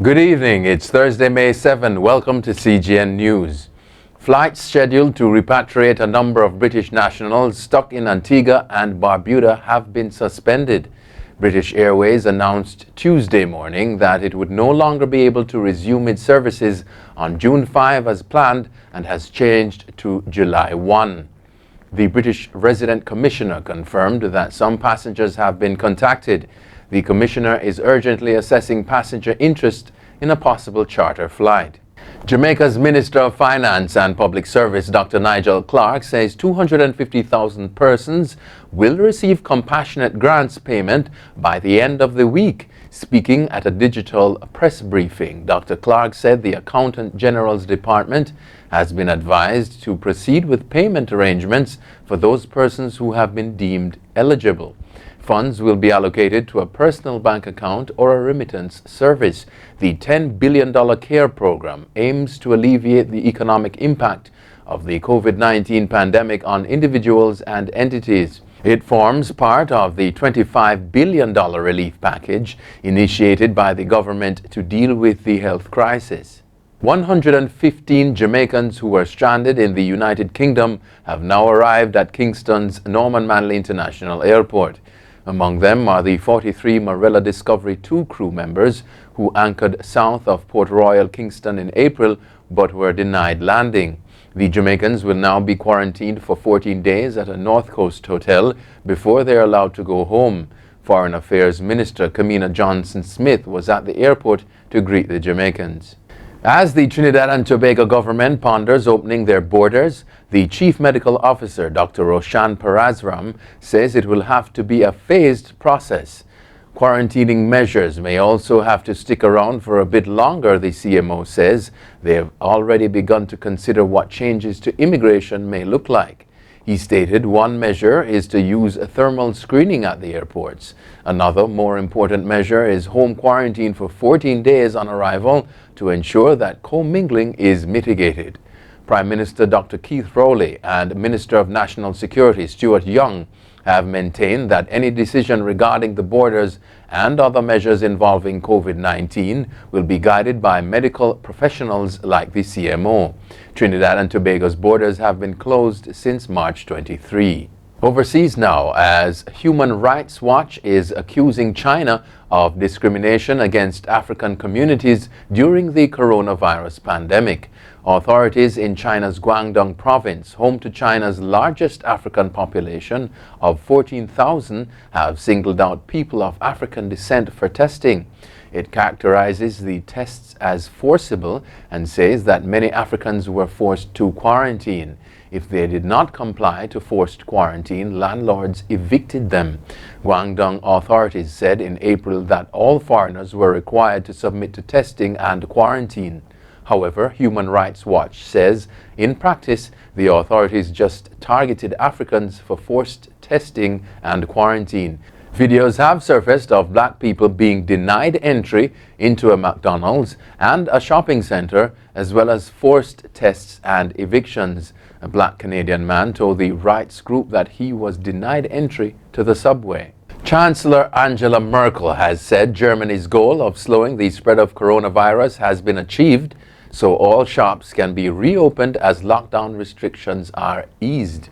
Good evening. It's Thursday, May 7. Welcome to CGN News. Flights scheduled to repatriate a number of British nationals stuck in Antigua and Barbuda have been suspended. British Airways announced Tuesday morning that it would no longer be able to resume its services on June 5 as planned and has changed to July 1. The British Resident Commissioner confirmed that some passengers have been contacted. The Commissioner is urgently assessing passenger interest in a possible charter flight. Jamaica's Minister of Finance and Public Service, Dr. Nigel Clark, says 250,000 persons will receive compassionate grants payment by the end of the week. Speaking at a digital press briefing, Dr. Clark said the Accountant General's Department has been advised to proceed with payment arrangements for those persons who have been deemed eligible. Funds will be allocated to a personal bank account or a remittance service. The $10 billion CARE program aims to alleviate the economic impact of the COVID-19 pandemic on individuals and entities. It forms part of the $25 billion relief package initiated by the government to deal with the health crisis. 115 Jamaicans who were stranded in the United Kingdom have now arrived at Kingston's Norman Manley International Airport. Among them are the 43 Marella Discovery 2 crew members who anchored south of Port Royal, Kingston in April but were denied landing. The Jamaicans will now be quarantined for 14 days at a North Coast hotel before they are allowed to go home. Foreign Affairs Minister Kamina Johnson-Smith was at the airport to greet the Jamaicans. As the Trinidad and Tobago government ponders opening their borders, the Chief Medical Officer, Dr. Roshan Parazram, says it will have to be a phased process. Quarantining measures may also have to stick around for a bit longer, the CMO says. They have already begun to consider what changes to immigration may look like. He stated one measure is to use thermal screening at the airports. Another, more important measure is home quarantine for 14 days on arrival to ensure that commingling is mitigated. Prime Minister Dr. Keith Rowley and Minister of National Security Stuart Young have maintained that any decision regarding the borders and other measures involving COVID-19 will be guided by medical professionals like the CMO. Trinidad and Tobago's borders have been closed since March 23. Overseas now, as Human Rights Watch is accusing China of discrimination against African communities during the coronavirus pandemic. Authorities in China's Guangdong province, home to China's largest African population of 14,000, have singled out people of African descent for testing. It characterizes the tests as forcible and says that many Africans were forced to quarantine. If they did not comply to forced quarantine, landlords evicted them. Guangdong authorities said in April that all foreigners were required to submit to testing and quarantine. However, Human Rights Watch says, in practice, the authorities just targeted Africans for forced testing and quarantine. Videos have surfaced of black people being denied entry into a McDonald's and a shopping center, as well as forced tests and evictions. A black Canadian man told the rights group that he was denied entry to the subway. Chancellor Angela Merkel has said Germany's goal of slowing the spread of coronavirus has been achieved, so all shops can be reopened as lockdown restrictions are eased.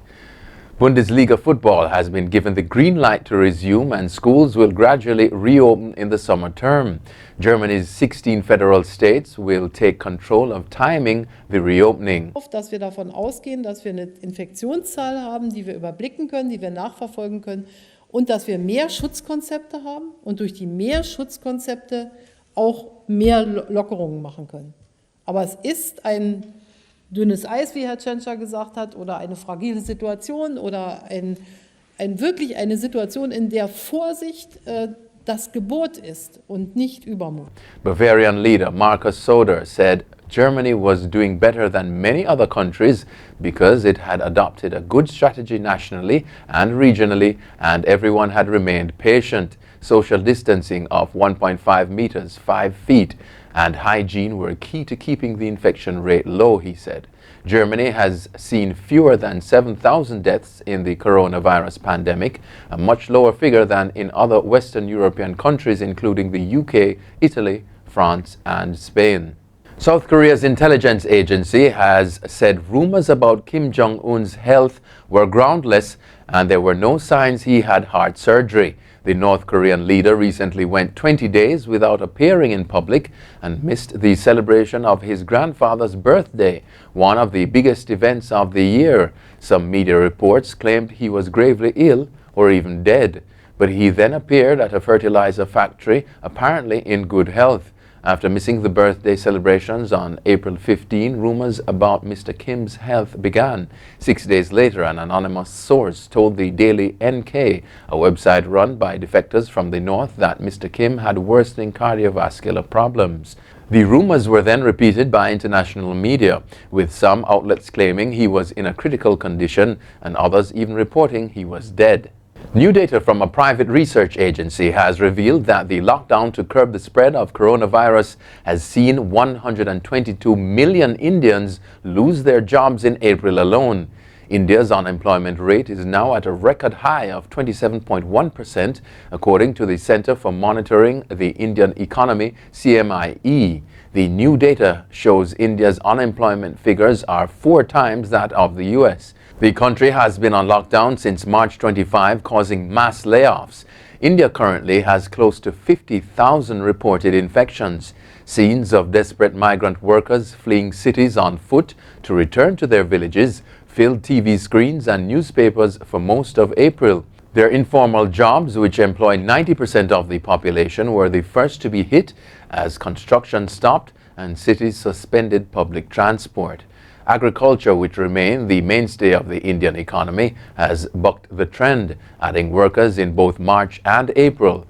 Bundesliga football has been given the green light to resume and schools will gradually reopen in the summer term. Germany's 16 federal states will take control of timing the reopening. Dass wir davon ausgehen, dass wir eine Infektionszahl haben, die wir überblicken können, die wir nachverfolgen können und dass wir mehr Schutzkonzepte haben und durch die mehr Schutzkonzepte auch mehr Lockerungen machen können. Aber es ist ein dünnes Eis, wie Herr Tschentscher gesagt hat, oder eine fragile Situation oder wirklich eine Situation, in der Vorsicht das Gebot ist und nicht Übermut. Bavarian leader Markus Söder said Germany was doing better than many other countries because it had adopted a good strategy nationally and regionally and everyone had remained patient. Social distancing of 1.5 meters, 5 feet, and hygiene were key to keeping the infection rate low, he said. Germany has seen fewer than 7,000 deaths in the coronavirus pandemic, a much lower figure than in other Western European countries, including the UK, Italy, France and Spain. South Korea's intelligence agency has said rumors about Kim Jong-un's health were groundless and there were no signs he had heart surgery. The North Korean leader recently went 20 days without appearing in public and missed the celebration of his grandfather's birthday, one of the biggest events of the year. Some media reports claimed he was gravely ill or even dead, but he then appeared at a fertilizer factory, apparently in good health. After missing the birthday celebrations on April 15, rumors about Mr. Kim's health began. 6 days later, an anonymous source told the Daily NK, a website run by defectors from the north, that Mr. Kim had worsening cardiovascular problems. The rumors were then repeated by international media, with some outlets claiming he was in a critical condition and others even reporting he was dead. New data from a private research agency has revealed that the lockdown to curb the spread of coronavirus has seen 122 million Indians lose their jobs in April alone. India's unemployment rate is now at a record high of 27.1%, according to the Center for Monitoring the Indian Economy, CMIE. The new data shows India's unemployment figures are 4 times that of the US. The country has been on lockdown since March 25, causing mass layoffs. India currently has close to 50,000 reported infections. Scenes of desperate migrant workers fleeing cities on foot to return to their villages filled TV screens and newspapers for most of April. Their informal jobs, which employ 90% of the population, were the first to be hit as construction stopped and cities suspended public transport. Agriculture, which remained the mainstay of the Indian economy, has bucked the trend, adding workers in both March and April.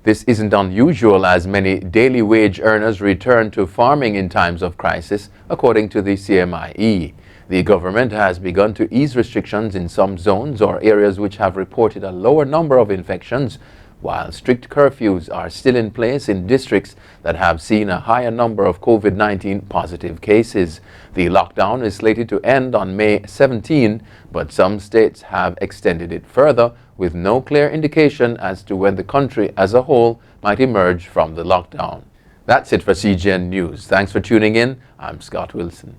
This isn't unusual, as many daily wage earners return to farming in times of crisis, according to the CMIE. The government has begun to ease restrictions in some zones or areas which have reported a lower number of infections, while strict curfews are still in place in districts that have seen a higher number of COVID-19 positive cases. The lockdown is slated to end on May 17, but some states have extended it further, with no clear indication as to when the country as a whole might emerge from the lockdown. That's it for CGN News. Thanks for tuning in. I'm Scott Wilson.